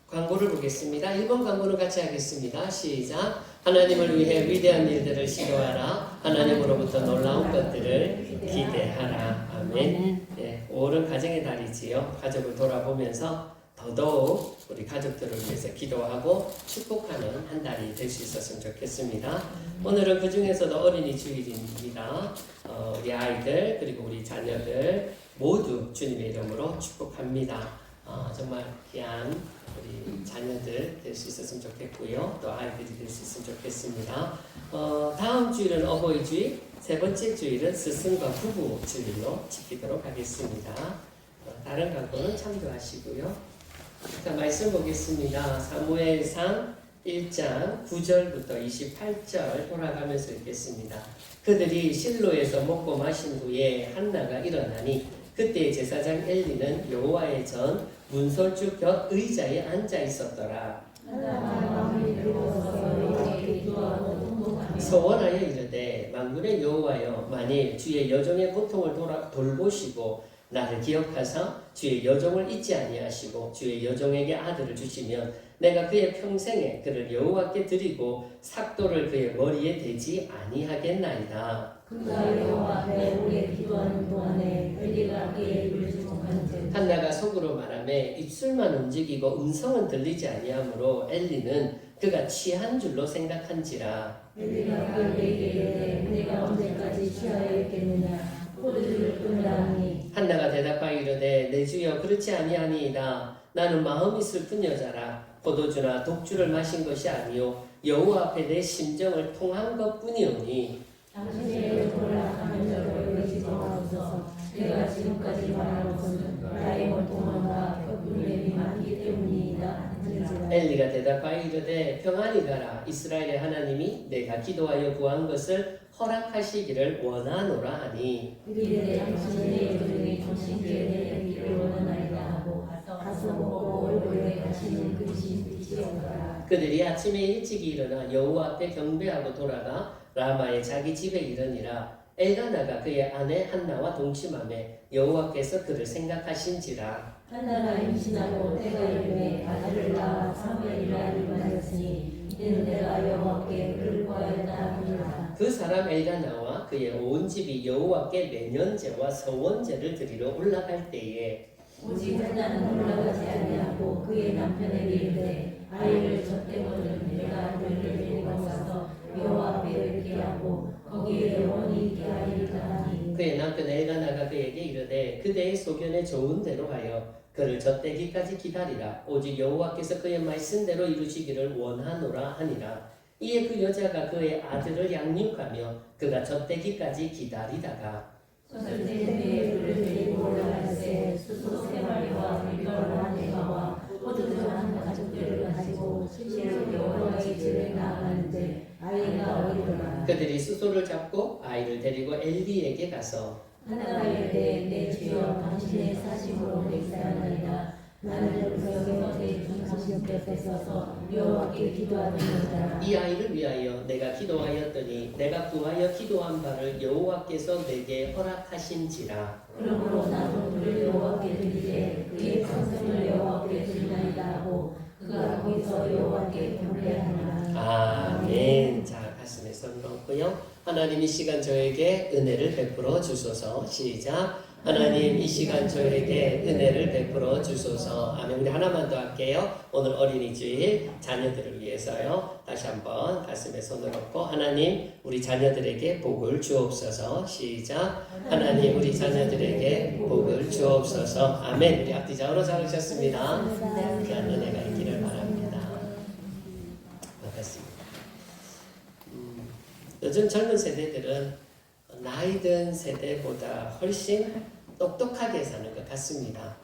광고를 보겠습니다. 1번 광고는 같이 하겠습니다. 시작. 하나님을 위해 위대한 일들을 시도하라. 하나님으로부터 놀라운 것들을 기대하라. 아멘. 네, 5월은 가정의 달이지요. 가족을 돌아보면서 더더욱 우리 가족들을 위해서 기도하고 축복하는 한 달이 될 수 있었으면 좋겠습니다. 오늘은 그 중에서도 어린이 주일입니다. 우리 아이들 그리고 우리 자녀들 모두 주님의 이름으로 축복합니다. 정말 귀한 우리 자녀들 될 수 있었으면 좋겠고요. 또 아이들이 될 수 있으면 좋겠습니다. 다음 주일은 어버이 주일, 세 번째 주일은 스승과 부부 주일로 지키도록 하겠습니다. 다른 광고는 참조하시고요. 자, 말씀 보겠습니다. 사무엘상 1장 9절부터 28절 돌아가면서 읽겠습니다. 그들이 실로에서 먹고 마신 후에 한나가 일어나니 그때 제사장 엘리는 여호와의 전 문설주 곁 의자에 앉아 있었더라. 서원하여 이르되 만군의 여호와여, 만일 주의 여종의 고통을 돌보시고 나를 기억하사 주의 여종을 잊지 아니하시고 주의 여종에게 아들을 주시면 내가 그의 평생에 그를 여호와께 드리고 삭도를 그의 머리에 대지 아니하겠나이다. 그가 여호와 앞에 오래 기도하는 동안에 엘리가 그의 입을 주목한즉 한나가 속으로 말하매 입술만 움직이고 음성은 들리지 아니하므로 엘리는 그가 취한 줄로 생각한지라. 엘리가 그에게 이르되 내가 언제까지 취하여 있겠느냐 포도주를 끊으라 하니 한나가 대답하여 이르되 내 주여 그렇지 아니하니이다. 나는 마음이 슬픈 여자라. 포도주나 독주를 마신 것이 아니요 여호와 앞에 내 심정을 통한 것뿐이오니 당신의 허락하는 자를 의지하옵소서. 내가 지금까지 말한 것은 나의 몰통함과 격분됨이 많기 때문이다. 엘리가 대답하여 이르되 평안히 가라. 이스라엘의 하나님이 내가 기도하여 구한 것을 허락하시기를 원하노라 하니 이르되 당신의 여종이 당신께 내리기를 원하나이다 하고 가서 먹고 얼굴에 가시는 그릇이 빛이었더라. 그들이 아침에 일찍 일어나 여호와 앞에 경배하고 돌아가 라마의 자기 집에 이르니라. 엘가나가 그의 아내 한나와 동침하매 여호와께서 그를 생각하신지라. 한나가 임신하고 때가 이르매 아들을 낳아 사무엘이라 이름하였으니 이는 내가 여호와께 그를 구하였다 함이라. 그 사람 엘가나와 그의 온 집이 여호와께 매년제와 서원제를 드리러 올라갈 때에 오직 한나는 올라가지 아니하고 그의 남편에게 이르되 아이를 젖대거든 내가 그를 데리고 가서 여호와 앞에 뵙게 하고 거기에 영원히 있게 하리라 하니 그의 남편 엘가나가 그에게 이르되 그대의 소견에 좋은 대로 하여 그를 젖대기까지 기다리라. 오직 여호와께서 그의 말씀대로 이루시기를 원하노라 하니라. 이에 그 여자가 그의 아들을 양육하며 그가 젖대기까지 기다리다가 소설대에 그를 데리고 올라갈새 수소 세마리와 밀가루와 대가와 포도주 한 가족들을 가지고 실로 여호와의 집에 나아가는데 아이가 어리더라. 그들이 수소를 잡고 아이를 데리고 엘리에게 가서 한나가 이르되 내 주여 당신의 사심으로 맹세하나이다. 나는 여기서 내 당신 곁에 서서 여호와께 기도하는 여자라. 이 아이를 위하여 내가 기도하였더니 내가 구하여 기도한 바를 여호와께서 내게 허락하신지라. 그러므로 나도 그를 여호와께 드리되 그의 평생을 여호와께 드리나이다 하고 그가 거기서 여호와께 경배하니라. 아멘. 자, 가슴에 손 얹고요. 하나님 이 시간 저에게 은혜를 베풀어 주소서. 시작. 하나님 이 시간 저에게 은혜를 베풀어 주소서. 아멘. 우리 하나만 더 할게요. 오늘 어린이 주일 자녀들을 위해서요. 다시 한번 가슴에 손을 얹고 하나님 우리 자녀들에게 복을 주옵소서. 시작. 하나님 우리 자녀들에게 복을 주옵소서. 아멘. 우리 앞뒤 좌우로 잘하셨습니다. 귀한 은혜가 있기를 바랍니다. 반갑습니다. 요즘 젊은 세대들은 나이 든 세대보다 훨씬 똑똑하게 사는 것 같습니다.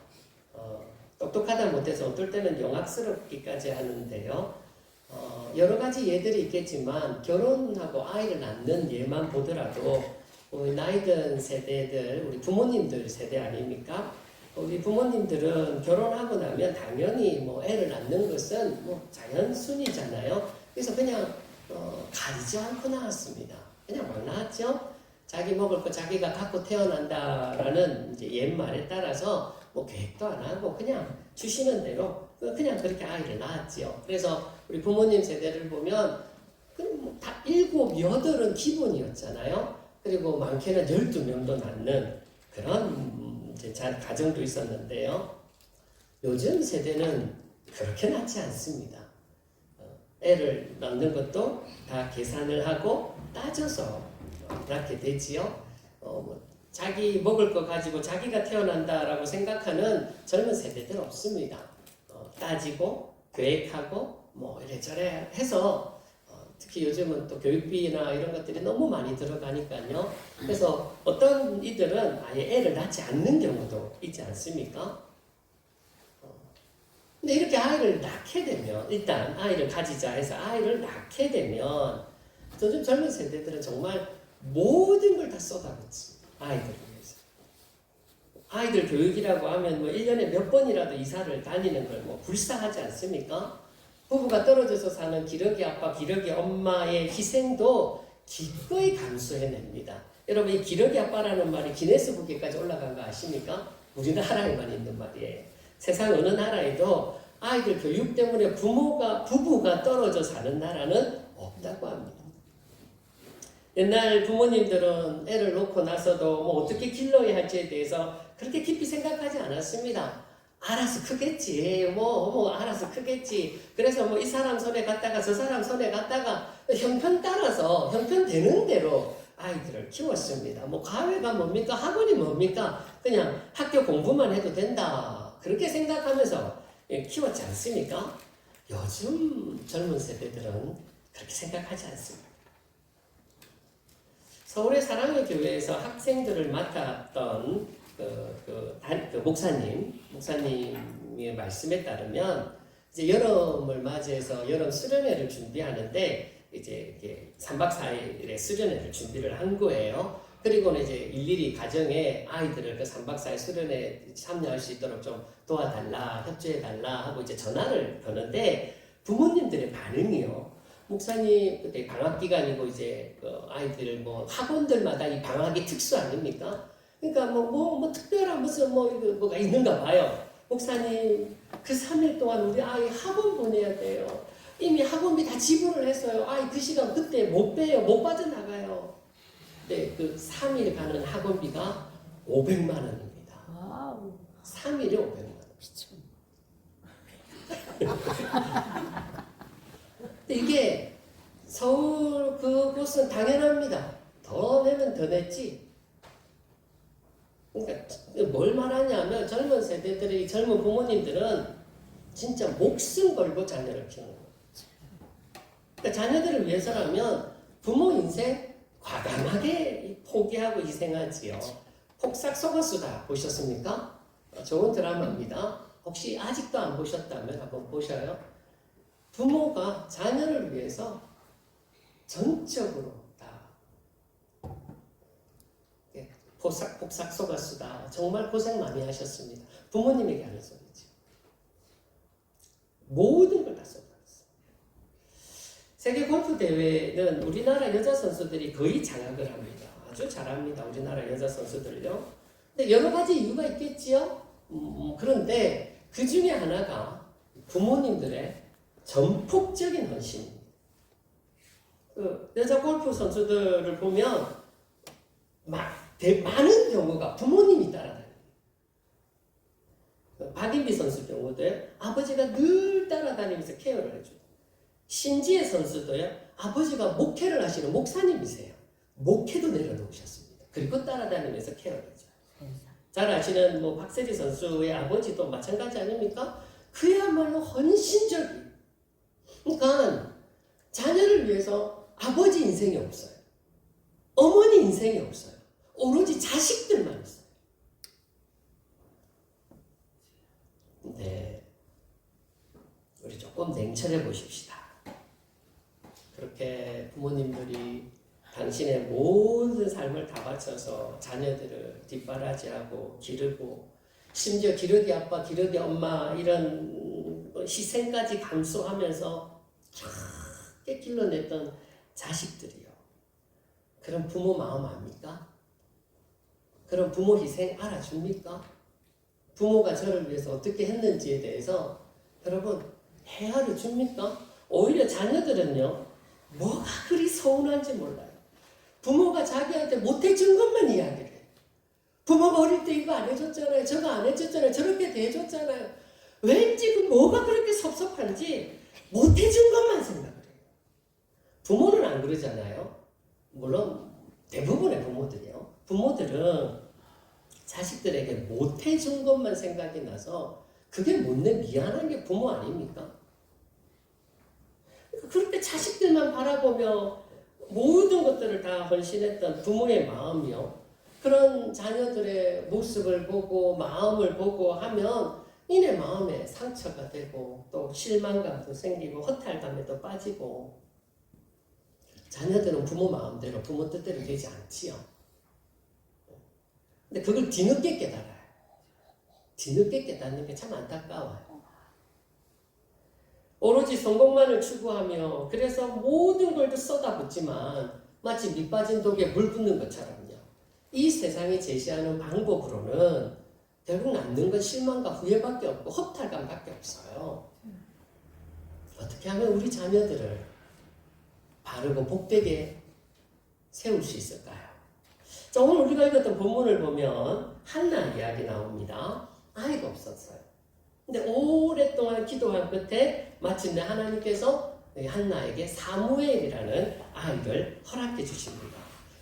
똑똑하다 못해서 어떨 때는 용악스럽기까지 하는데요. 여러 가지 예들이 있겠지만 결혼하고 아이를 낳는 예만 보더라도 우리 나이 든 세대들, 우리 부모님들 세대 아닙니까? 우리 부모님들은 결혼하고 나면 당연히 뭐 애를 낳는 것은 뭐 자연순이잖아요. 그래서 그냥 가리지 않고 낳았습니다. 그냥 막 낳았죠. 자기 먹을 거 자기가 갖고 태어난다라는 이제 옛말에 따라서 뭐 계획도 안 하고 그냥 주시는 대로 그냥 그렇게 아이를 낳았지요. 그래서 우리 부모님 세대를 보면 다 7, 8은 기본이었잖아요. 그리고 많게는 12명도 낳는 그런 이제 가정도 있었는데요. 요즘 세대는 그렇게 낳지 않습니다. 애를 낳는 것도 다 계산을 하고 따져서 낳게 되지요. 자기 먹을 거 가지고 자기가 태어난다라고 생각하는 젊은 세대들 없습니다. 따지고 계획하고 뭐 이래저래 해서 특히 요즘은 또 교육비나 이런 것들이 너무 많이 들어가니까요. 그래서 어떤 이들은 아예 애를 낳지 않는 경우도 있지 않습니까? 근데 이렇게 아이를 낳게 되면 일단 아이를 가지자 해서 아이를 낳게 되면 요즘 젊은 세대들은 정말 모든 걸 다 쏟아붓습니다. 아이들을 위해서. 아이들 교육이라고 하면 뭐 1년에 몇 번이라도 이사를 다니는 걸 뭐 불쌍하지 않습니까? 부부가 떨어져서 사는 기러기 아빠, 기러기 엄마의 희생도 기꺼이 감수해냅니다. 여러분 이 기러기 아빠라는 말이 기네스북에까지 올라간 거 아십니까? 우리나라에만 있는 말이에요. 세상 어느 나라에도 아이들 교육 때문에 부부가 떨어져 사는 나라는 없다고 합니다. 옛날 부모님들은 애를 놓고 나서도 뭐 어떻게 길러야 할지에 대해서 그렇게 깊이 생각하지 않았습니다. 알아서 크겠지. 뭐 알아서 크겠지. 그래서 뭐 이 사람 손에 갔다가 저 사람 손에 갔다가 형편 따라서 형편 되는 대로 아이들을 키웠습니다. 뭐 과외가 뭡니까? 학원이 뭡니까? 그냥 학교 공부만 해도 된다. 그렇게 생각하면서 키웠지 않습니까? 요즘 젊은 세대들은 그렇게 생각하지 않습니다. 서울의 사랑의 교회에서 학생들을 맡았던 그 목사님의 말씀에 따르면 이제 여름을 맞이해서 여름 수련회를 준비하는데 이제 3박 4일의 수련회를 준비를 한 거예요. 그리고는 이제 일일이 가정에 아이들을 그 3박 4일 수련회에 참여할 수 있도록 좀 도와달라, 협조해달라 하고 이제 전화를 거는데 부모님들의 반응이요. 목사님 그때 방학 기간이고 이제 그 아이들 뭐 학원들마다 이 방학이 특수 아닙니까? 그러니까 뭐 특별한 무슨 뭐가 있는가 봐요. 목사님 그 3일 동안 우리 아이 학원 보내야 돼요. 이미 학원비 다 지불을 했어요. 아이 그 시간 그때 못 빼요. 못 빠져나가요. 네, 그 3일 가는 학원비가 500만 원입니다. 와우. 3일에 500만 원. 미쳐. 근데 이게 서울 그곳은 당연합니다. 더 내면 더 냈지. 그러니까 뭘 말하냐면 젊은 세대들의 젊은 부모님들은 진짜 목숨 걸고 자녀를 키우는 거예요. 그러니까 자녀들을 위해서라면 부모 인생 과감하게 포기하고 희생하지요. 폭삭 속았수다 보셨습니까? 좋은 드라마입니다. 혹시 아직도 안 보셨다면 한번 보셔요. 부모가 자녀를 위해서 전적으로 다 폭삭 속았수다. 정말 고생 많이 하셨습니다. 부모님에게 하는 소리죠. 모든 걸 다 쏟아냈어요. 세계 골프 대회는 우리나라 여자 선수들이 거의 장악을 합니다. 아주 잘합니다. 우리나라 여자 선수들요. 근데 여러 가지 이유가 있겠지요. 그런데 그 중에 하나가 부모님들의 전폭적인 헌신입니다. 그 여자 골프 선수들을 보면 많은 경우가 부모님이 따라다닙니다. 박인비 선수 경우도 아버지가 늘 따라다니면서 케어를 해줘요. 신지혜 선수도요. 아버지가 목회를 하시는 목사님이세요. 목회도 내려놓으셨습니다. 그리고 따라다니면서 케어를 해줘요. 잘 아시는 뭐 박세리 선수의 아버지도 마찬가지 아닙니까? 그야말로 헌신적인. 그러니까 자녀를 위해서 아버지 인생이 없어요. 어머니 인생이 없어요. 오로지 자식들만 있어요. 네, 우리 조금 냉철해 보십시다. 그렇게 부모님들이 당신의 모든 삶을 다 바쳐서 자녀들을 뒷바라지하고 기르고 심지어 기러기 아빠, 기러기 엄마 이런 희생까지 감수하면서 그렇게 길러냈던 자식들이요. 그런 부모 마음 압니까? 그런 부모 희생 알아줍니까? 부모가 저를 위해서 어떻게 했는지에 대해서 여러분 헤아려 줍니까? 오히려 자녀들은요, 뭐가 그리 서운한지 몰라요. 부모가 자기한테 못해준 것만 이야기를 해요. 부모가 어릴 때 이거 안 해줬잖아요. 저거 안 해줬잖아요. 저렇게 대해줬잖아요. 왠지 그 뭐가 그렇게 섭섭한지 못해준 것만 생각을 해요. 부모는 안 그러잖아요. 물론 대부분의 부모들이요. 부모들은 자식들에게 못해준 것만 생각이 나서 그게 못내 미안한 게 부모 아닙니까? 그렇게 자식들만 바라보며 모든 것들을 다 헌신했던 부모의 마음이요. 그런 자녀들의 모습을 보고 마음을 보고 하면 이내 마음에 상처가 되고 또 실망감도 생기고 허탈감에도 빠지고 자녀들은 부모 마음대로 부모 뜻대로 되지 않지요. 근데 그걸 뒤늦게 깨달아요. 뒤늦게 깨닫는 게 참 안타까워요. 오로지 성공만을 추구하며 그래서 모든 걸 쏟아붓지만 마치 밑 빠진 독에 물 붓는 것처럼요. 이 세상이 제시하는 방법으로는 결국 남는 건 실망과 후회밖에 없고 허탈감밖에 없어요. 어떻게 하면 우리 자녀들을 바르고 복되게 세울 수 있을까요? 자, 오늘 우리가 읽었던 본문을 보면 한나 이야기 나옵니다. 아이가 없었어요. 근데 오랫동안 기도한 끝에 마침내 하나님께서 한나에게 사무엘이라는 아이를 허락해 주십니다.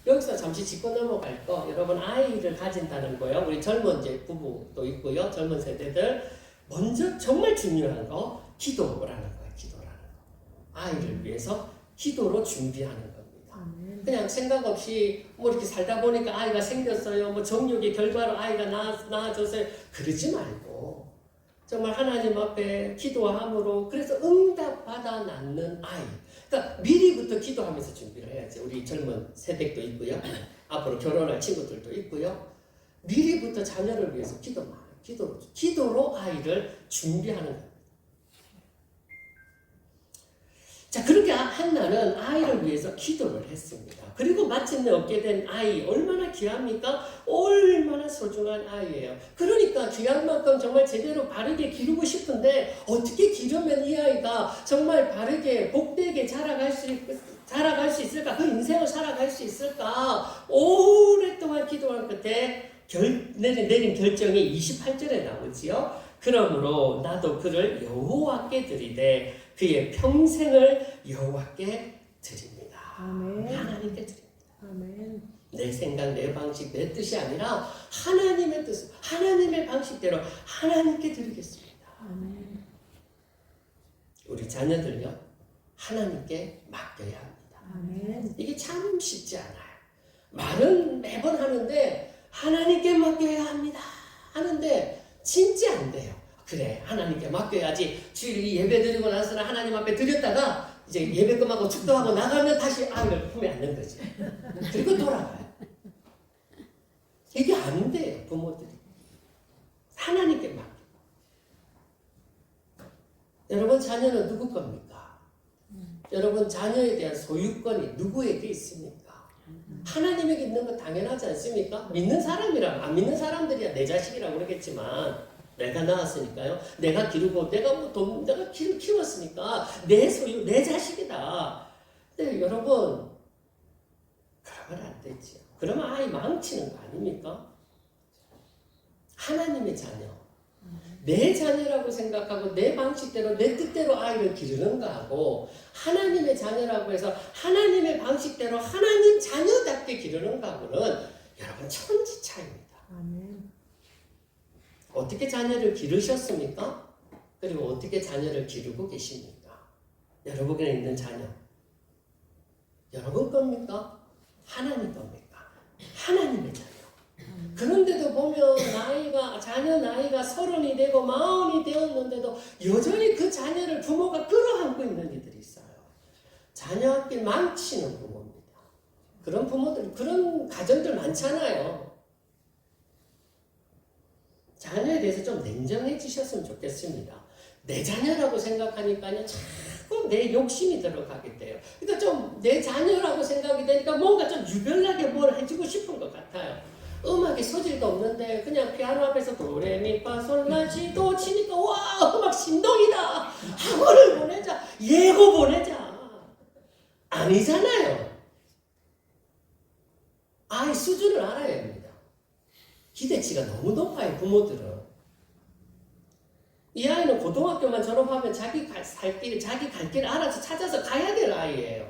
여기서 잠시 짚고 넘어갈 거, 여러분 아이를 가진다는 거요. 우리 젊은 부부도 있고요. 젊은 세대들 먼저 정말 중요한 거 기도라는 거예요. 기도라는 거. 아이를 위해서 기도로 준비하는 겁니다. 그냥 생각 없이 뭐 이렇게 살다 보니까 아이가 생겼어요. 뭐 정욕의 결과로 아이가 낳아졌어요. 그러지 말고 정말 하나님 앞에 기도함으로 그래서 응답받아 낳는 아이. 그러니까 미리부터 기도하면서 준비를 해야지. 우리 젊은 세대도 있고요. 앞으로 결혼할 친구들도 있고요. 미리부터 자녀를 위해서 기도로 아이를 준비하는 겁니다. 자, 그렇게 한나는 아이를 위해서 기도를 했습니다. 그리고 마침내 얻게 된 아이 얼마나 귀합니까? 얼마나 소중한 아이예요. 그러니까 귀한 만큼 정말 제대로 바르게 기르고 싶은데 어떻게 기르면 이 아이가 정말 바르게 복되게 자라갈 수 있을까? 그 인생을 살아갈 수 있을까? 오랫동안 기도한 끝에 내린 결정이 28절에 나오지요. 그러므로 나도 그를 여호와께 드리되 그의 평생을 여호와께 드립니다. 아멘. 하나님께 드립니다. 아멘. 내 생각, 내 방식, 내 뜻이 아니라 하나님의 뜻, 하나님의 방식대로 하나님께 드리겠습니다. 아멘. 우리 자녀들요, 하나님께 맡겨야 합니다. 아멘. 이게 참 쉽지 않아요. 말은 매번 하는데 하나님께 맡겨야 합니다. 하는데 진짜 안 돼요. 그래, 하나님께 맡겨야지. 주일 예배 드리고 나서는 하나님 앞에 드렸다가 이제 예배 끝나고 축도하고 나가면 다시 아이를 품에 안는 거지. 그리고 돌아가요. 이게 안 돼요, 부모들이. 하나님께 맡겨. 여러분 자녀는 누구 겁니까? 여러분 자녀에 대한 소유권이 누구에게 있습니까? 하나님에게 있는 건 당연하지 않습니까? 믿는 사람이랑 안 믿는 사람들이야 내 자식이라고 그러겠지만 내가 낳았으니까요. 내가 기르고 내가 키웠으니까 내 소유, 내 자식이다. 근데 여러분 그러면 안 되지요. 그러면 아이 망치는 거 아닙니까? 하나님의 자녀. 내 자녀라고 생각하고 내 방식대로 내 뜻대로 아이를 기르는 거하고 하나님의 자녀라고 해서 하나님의 방식대로 하나님 자녀답게 기르는 거하고는 여러분 천지 차이입니다. 아멘. 어떻게 자녀를 기르셨습니까? 그리고 어떻게 자녀를 기르고 계십니까? 여러분에게 있는 자녀 여러분 겁니까? 하나님 겁니까? 하나님의 자녀. 그런데도 보면 자녀 나이가 30이 되고 40이 되었는데도 여전히 그 자녀를 부모가 끌어안고 있는 이들이 있어요. 자녀끼리 망치는 부모입니다. 그런 부모들, 그런 가정들 많잖아요. 자녀에 대해서 좀 냉정해지셨으면 좋겠습니다. 내 자녀라고 생각하니까요, 참 자꾸 내 욕심이 들어가게 돼요. 그러니까 좀 내 자녀라고 생각이 되니까 뭔가 좀 유별나게 뭘 해주고 싶은 것 같아요. 음악에 소질도 없는데 그냥 피아노 앞에서 도레미파솔라시도 치니까 와 음악 신동이다. 학원을 보내자. 예고 보내자. 아니잖아요. 아이 수준을 알아야 합니다. 기대치가 너무 높아요. 부모들은. 이 아이는 고등학교만 졸업하면 자기 살 길, 자기 갈 길 알아서 찾아서 가야 될 아이예요.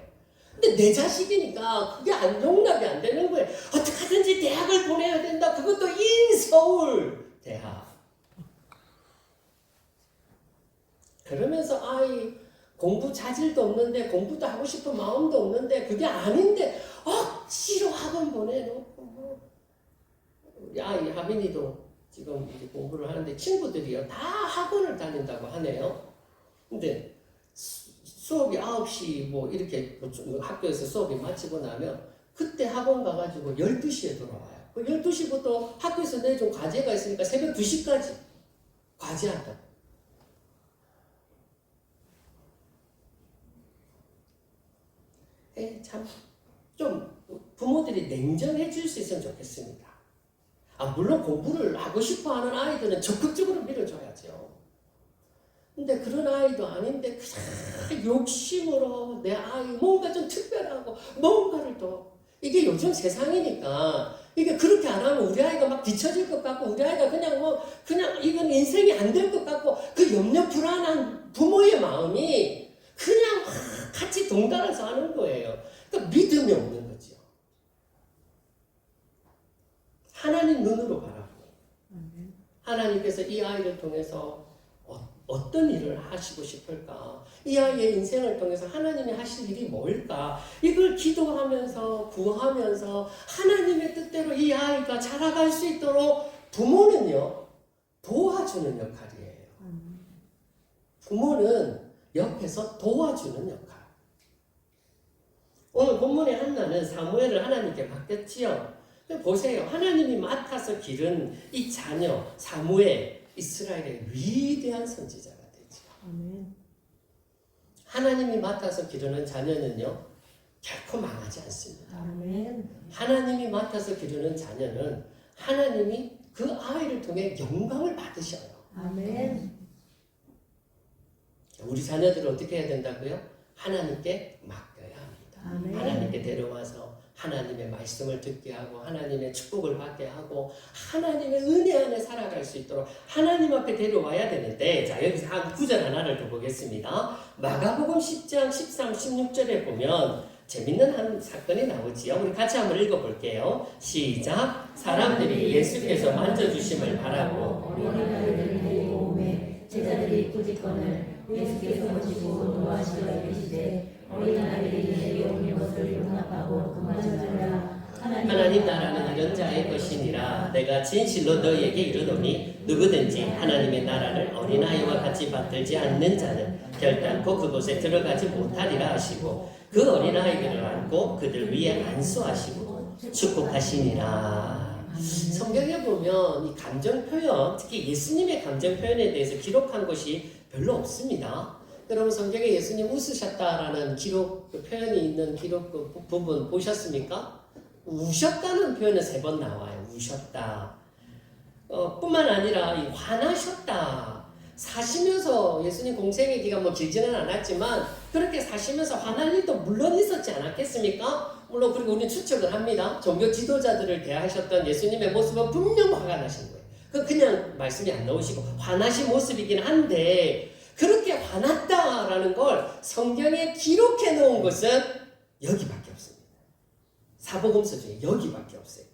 근데 내 자식이니까 그게 용납이 안 되는 거예요. 어떻게든지 대학을 보내야 된다. 그것도 인서울 대학. 그러면서 아이 공부 자질도 없는데 공부도 하고 싶은 마음도 없는데 그게 아닌데 억지로 학원 보내놓고 우리 아이 하빈이도 지금 이제 공부를 하는데 친구들이요 다 학원을 다닌다고 하네요. 근데 수업이 9시 뭐 이렇게 학교에서 수업이 마치고 나면 그때 학원 가가지고 12시에 돌아와요. 12시부터 학교에서 내준 과제가 있으니까 새벽 2시까지 과제한다. 참 좀 부모들이 냉정해 줄 수 있으면 좋겠습니다. 물론 공부를 하고 싶어 하는 아이들은 적극적으로 밀어줘야죠. 근데 그런 아이도 아닌데 그냥 욕심으로 내 아이 뭔가 좀 특별하고 뭔가를 더 이게 요즘 세상이니까 이게 그렇게 안 하면 우리 아이가 막 뒤처질 것 같고 우리 아이가 그냥 이건 인생이 안 될 것 같고 그 염려 불안한 부모의 마음이 그냥 같이 동달아서 하는 거예요. 그러니까 믿음이 없는 거죠. 하나님 눈으로 바라보고 하나님께서 이 아이를 통해서 어떤 일을 하시고 싶을까? 이 아이의 인생을 통해서 하나님이 하실 일이 뭘까? 이걸 기도하면서 구하면서 하나님의 뜻대로 이 아이가 자라갈 수 있도록 부모는요 도와주는 역할이에요. 부모는 옆에서 도와주는 역할. 오늘 본문의 한나는 사무엘을 하나님께 맡겼지요. 보세요. 하나님이 맡아서 기른 이 자녀 사무엘 이스라엘의 위대한 선지자가 되죠. 하나님이 맡아서 기르는 자녀는요 결코 망하지 않습니다. 하나님이 맡아서 기르는 자녀는 하나님이 그 아이를 통해 영광을 받으셔요. 우리 자녀들은 어떻게 해야 된다고요? 하나님께 맡겨야 합니다. 하나님께 데려와서 하나님의 말씀을 듣게 하고 하나님의 축복을 받게 하고 하나님의 은혜 안에 살아갈 수 있도록 하나님 앞에 데려와야 되는데 자 여기서 한 구절 하나를 더 보겠습니다. 마가복음 10장 13, 16절에 보면 재밌는 한 사건이 나오지요. 우리 같이 한번 읽어볼게요. 시작. 사람들이 예수께서 만져주심을 바라고 어린아이들을 데리고 오매 제자들이 꾸짖거늘 예수께서 보시고 노하시어 계시되 어린아이들이 데려오는 것을 용납하고 그만하라. 하나님 나라는 이런 자의 것이니라. 내가 진실로 너희에게 이르노니 누구든지 하나님의 나라를 어린아이와 같이 받들지 않는 자는 결단코 그곳에 들어가지 못하리라 하시고 그 어린아이들을 안고 그들 위에 안수하시고 축복하시니라. 성경에 보면 이 감정 표현, 특히 예수님의 감정 표현에 대해서 기록한 것이 별로 없습니다. 여러분 성경에 예수님 웃으셨다라는 기록 표현이 있는 기록 부분 보셨습니까? 우셨다는 표현은 3번 나와요. 우셨다. 뿐만 아니라 화나셨다. 사시면서 예수님 공생의 기간 길지는 않았지만 그렇게 사시면서 화날 일도 물론 있었지 않았겠습니까? 물론 그리고 우리는 추측을 합니다. 종교 지도자들을 대하셨던 예수님의 모습은 분명 화가 나신 거예요. 그냥 말씀이 안 나오시고 화나신 모습이긴 한데 그렇게 화났다라는 걸 성경에 기록해 놓은 것은 여기밖에 없습니다. 사복음서 중에 여기밖에 없어요.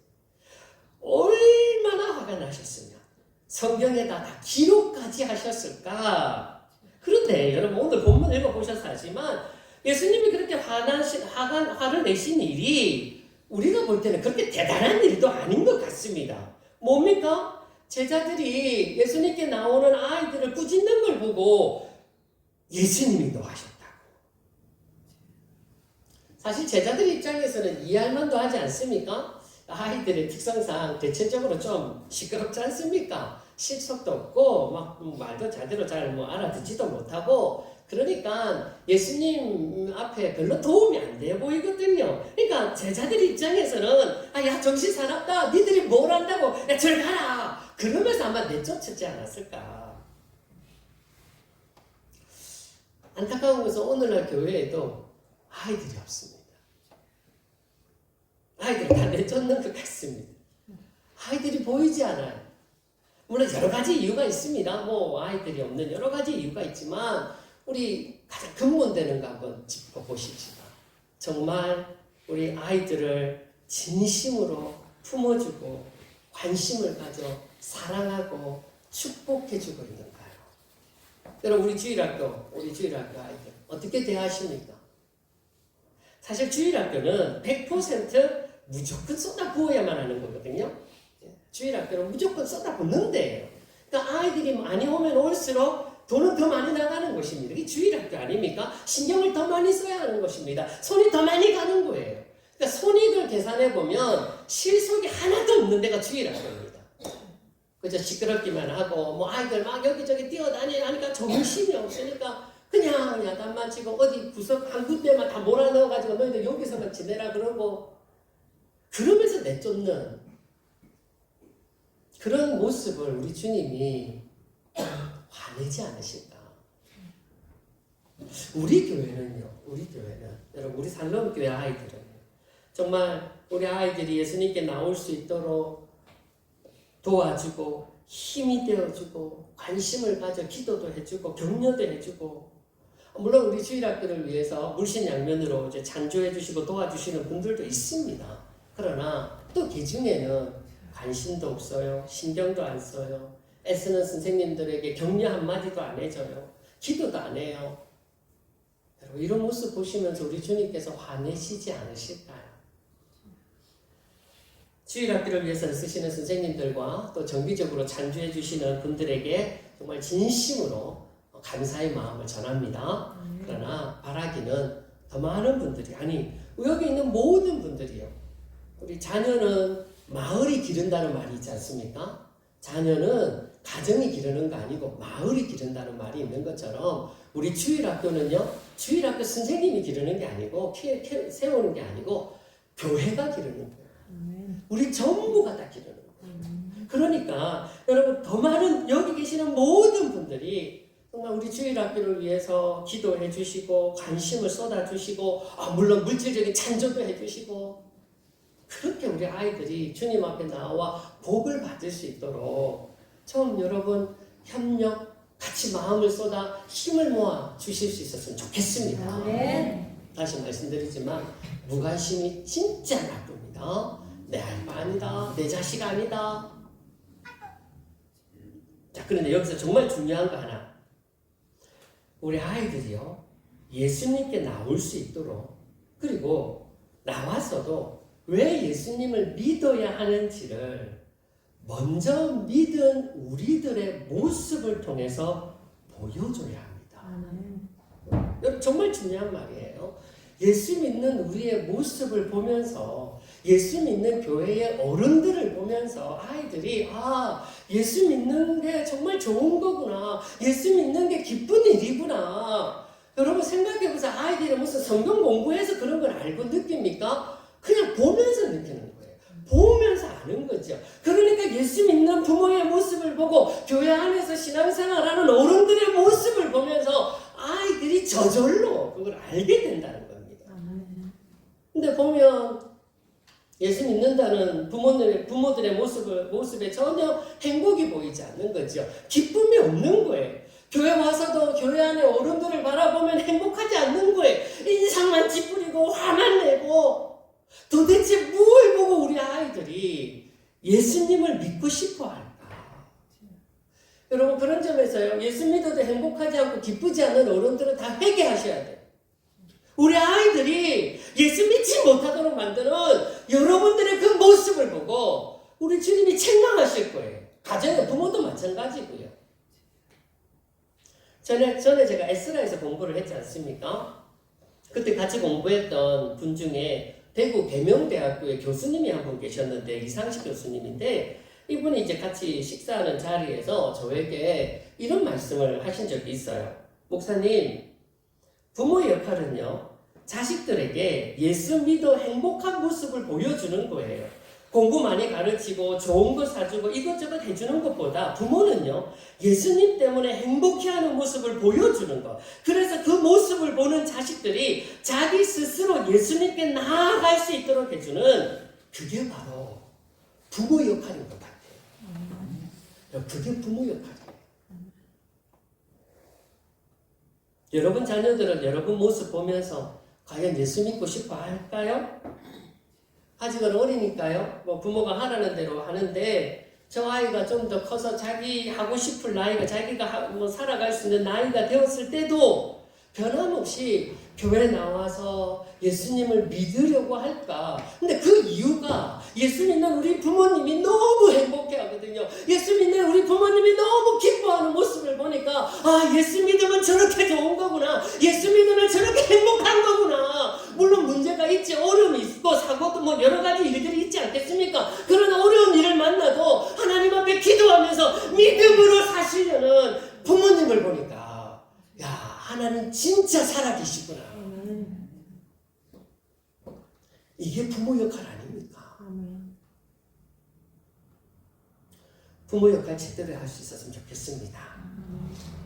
얼마나 화가 나셨으면 성경에다 다 기록까지 하셨을까? 그런데 여러분 오늘 본문 읽어보셔서 알지만 예수님이 그렇게 화를 내신 일이 우리가 볼 때는 그렇게 대단한 일도 아닌 것 같습니다. 뭡니까? 제자들이 예수님께 나오는 아이들을 꾸짖는 걸 보고 예수님이 노하셨다고. 사실 제자들 입장에서는 이해할 만도 하지 않습니까? 아이들의 특성상 대체적으로 좀 시끄럽지 않습니까? 실속도 없고 막 말도 제대로 잘 알아듣지도 못하고 그러니까 예수님 앞에 별로 도움이 안 돼 보이거든요. 그러니까 제자들 입장에서는 야 정신 사납다. 니들이 뭘 안다고. 야 저리 가라. 그러면서 아마 내쫓지 않았을까. 안타까운 것은 오늘날 교회에도 아이들이 없습니다. 아이들을 다 내쫓는 것 같습니다. 아이들이 보이지 않아요. 물론 여러 가지 이유가 있습니다. 뭐 아이들이 없는 여러 가지 이유가 있지만 우리 가장 근본되는 거 한번 짚어보십시다. 정말 우리 아이들을 진심으로 품어주고 관심을 가져 사랑하고 축복해주고 있는가요? 여러분 우리 주일학교 아이들 어떻게 대하십니까? 사실 주일학교는 100% 무조건 쏟아부어야만 하는 거거든요. 주일학교는 무조건 쏟아붓는데요. 그러니까 아이들이 많이 오면 올수록 돈은 더 많이 나가는 것입니다. 이게 주일학교 아닙니까? 신경을 더 많이 써야 하는 것입니다. 손이 더 많이 가는 거예요. 그러니까 손익을 계산해 보면 실속이 하나도 없는 데가 주일학교입니다. 그저 시끄럽기만 하고 뭐 아이들 막 여기저기 뛰어다니니까 정신이 없으니까 그냥 야단만 치고 어디 구석 한 군데만 다 몰아넣어가지고 너희들 여기서만 지내라 그러고 그러면서 내쫓는 그런 모습을 우리 주님이 화내지 않으실까? 우리 교회는 여러분 우리 살롬교회 아이들은 정말 우리 아이들이 예수님께 나올 수 있도록 도와주고 힘이 되어주고 관심을 가져 기도도 해주고 격려도 해주고 물론 우리 주일학교를 위해서 물신양면으로 이제 찬조해주시고 도와주시는 분들도 있습니다. 그러나 또 그 중에는 관심도 없어요. 신경도 안 써요. 애쓰는 선생님들에게 격려 한마디도 안 해줘요. 기도도 안 해요. 여러분 이런 모습 보시면서 우리 주님께서 화내시지 않으실까요? 주일학교를 위해서 쓰시는 선생님들과 또 정기적으로 찬주해 주시는 분들에게 정말 진심으로 감사의 마음을 전합니다. 그러나 바라기는 더 많은 분들이 여기 있는 모든 분들이요. 우리 자녀는 마을이 기른다는 말이 있지 않습니까? 자녀는 가정이 기르는 거 아니고 마을이 기른다는 말이 있는 것처럼 우리 주일학교는요. 주일학교 선생님이 기르는 게 아니고 세우는 게 아니고 교회가 기르는 거예요. 우리 전부가 다 기르는 거예요. 그러니까 여러분 더 많은 여기 계시는 모든 분들이 정말 우리 주일학교를 위해서 기도해 주시고 관심을 쏟아 주시고 물론 물질적인 찬조도 해 주시고 그렇게 우리 아이들이 주님 앞에 나와 복을 받을 수 있도록 처음 여러분 협력 같이 마음을 쏟아 힘을 모아 주실 수 있었으면 좋겠습니다. 네. 다시 말씀드리지만 무관심이 진짜 나쁩니다. 내 알바 아니다. 내 자식 아니다. 자, 그런데 여기서 정말 중요한 거 하나. 우리 아이들이요. 예수님께 나올 수 있도록 그리고 나왔어도 왜 예수님을 믿어야 하는지를 먼저 믿은 우리들의 모습을 통해서 보여줘야 합니다. 여러분 정말 중요한 말이에요. 예수 믿는 우리의 모습을 보면서 예수 믿는 교회의 어른들을 보면서 아이들이 예수 믿는 게 정말 좋은 거구나. 예수 믿는 게 기쁜 일이구나. 여러분 생각해보세요. 아이들이 무슨 성경 공부해서 그런 걸 알고 느낍니까? 그냥 보면서 느끼는 거예요. 보면서 아는 거죠. 그러니까 예수 믿는 부모의 모습을 보고 교회 안에서 신앙생활하는 어른들의 모습을 보면서 아이들이 저절로 그걸 알게 된다는 겁니다. 근데 보면 예수 믿는다는 부모들의 모습에 전혀 행복이 보이지 않는 거죠. 기쁨이 없는 거예요. 교회 와서도 교회 안에 어른들을 바라보면 행복하지 않는 거예요. 인상만 찌푸리고 화만 내고 도대체 뭘 보고 우리 아이들이 예수님을 믿고 싶어 할까? 여러분 그런 점에서요. 예수 믿어도 행복하지 않고 기쁘지 않는 어른들은 다 회개하셔야 돼요. 우리 아이들이 예수 믿지 못하도록 만드는 여러분들의 그 모습을 보고 우리 주님이 책망하실 거예요. 가정의 부모도 마찬가지고요. 전에 제가 에스라에서 공부를 했지 않습니까? 그때 같이 공부했던 분 중에 대구 계명대학교의 교수님이 한 분 계셨는데 이상식 교수님인데 이분이 이제 같이 식사하는 자리에서 저에게 이런 말씀을 하신 적이 있어요. 목사님, 부모의 역할은요, 자식들에게 예수 믿어 행복한 모습을 보여주는 거예요. 공부 많이 가르치고 좋은 거 사주고 이것저것 해주는 것보다 부모는요, 예수님 때문에 행복해하는 모습을 보여주는 것. 그래서 그 모습을 보는 자식들이 자기 스스로 예수님께 나아갈 수 있도록 해주는, 그게 바로 부모 역할인 것 같아요. 그게 부모 역할이에요. 여러분 자녀들은 여러분 모습 보면서 과연 예수 믿고 싶어 할까요? 아직은 어리니까요. 뭐 부모가 하라는 대로 하는데, 저 아이가 좀 더 커서 자기 하고 싶을 나이가, 자기가 뭐 살아갈 수 있는 나이가 되었을 때도 변함없이 교회 나와서 예수님을 믿으려고 할까? 근데 그 이유가 예수 믿는 우리 부모님이 너무 행복해 하거든요. 예수 믿는 우리 부모님이 너무 기뻐하는 모습을 보니까, 아, 예수 믿으면 저렇게 좋은 거구나. 예수 믿으면 저렇게 행복한 거구나. 물론 문제가 있지, 어려움이 있고 사고도 뭐 여러 가지 일들이 있지 않겠습니까? 그런 어려운 일을 만나도 하나님 앞에 기도하면서 믿음으로 사시려는 부모님을 보니까, 야, 하나님 진짜 살아계시구나. 이게 부모 역할 아닙니까? 부모 역할 제대로 할 수 있었으면 좋겠습니다.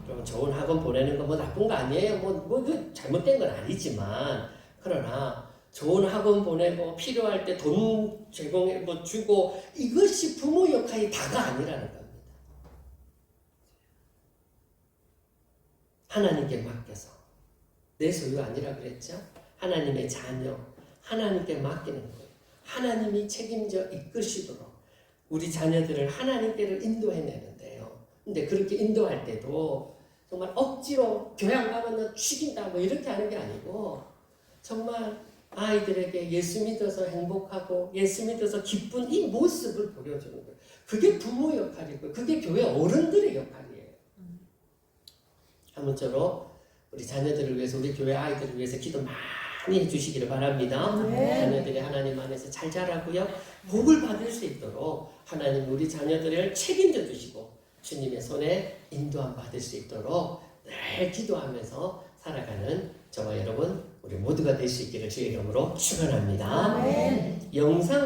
좀 좋은 학원 보내는 거 뭐 나쁜 거 아니에요. 뭐 잘못된 건 아니지만, 그러나 좋은 학원 보내고 필요할 때 돈 제공해 뭐 주고, 이것이 부모 역할이 다가 아니라는 겁니다. 하나님께 맡겨서, 내 소유 아니라 그랬죠? 하나님의 자녀, 하나님께 맡기는 거예요. 하나님이 책임져 이끄시도록 우리 자녀들을 하나님께로 인도해내는데요. 근데 그렇게 인도할 때도 정말 억지로 교양 가면 죽인다 뭐 이렇게 하는 게 아니고, 정말 아이들에게 예수 믿어서 행복하고 예수 믿어서 기쁜 이 모습을 보여주는 거예요. 그게 부모 역할이고 그게 교회 어른들의 역할이에요. 아무쪼록 우리 자녀들을 위해서, 우리 교회 아이들을 위해서 기도 많이 해주시기를 바랍니다. 자녀들이 하나님 안에서 잘 자라고요, 복을 받을 수 있도록 하나님 우리 자녀들을 책임져 주시고 주님의 손에 인도함 받을 수 있도록 늘 기도하면서 살아가는 저와 여러분 우리 모두가 될 수 있기를 주의 이름으로 축원합니다. 영상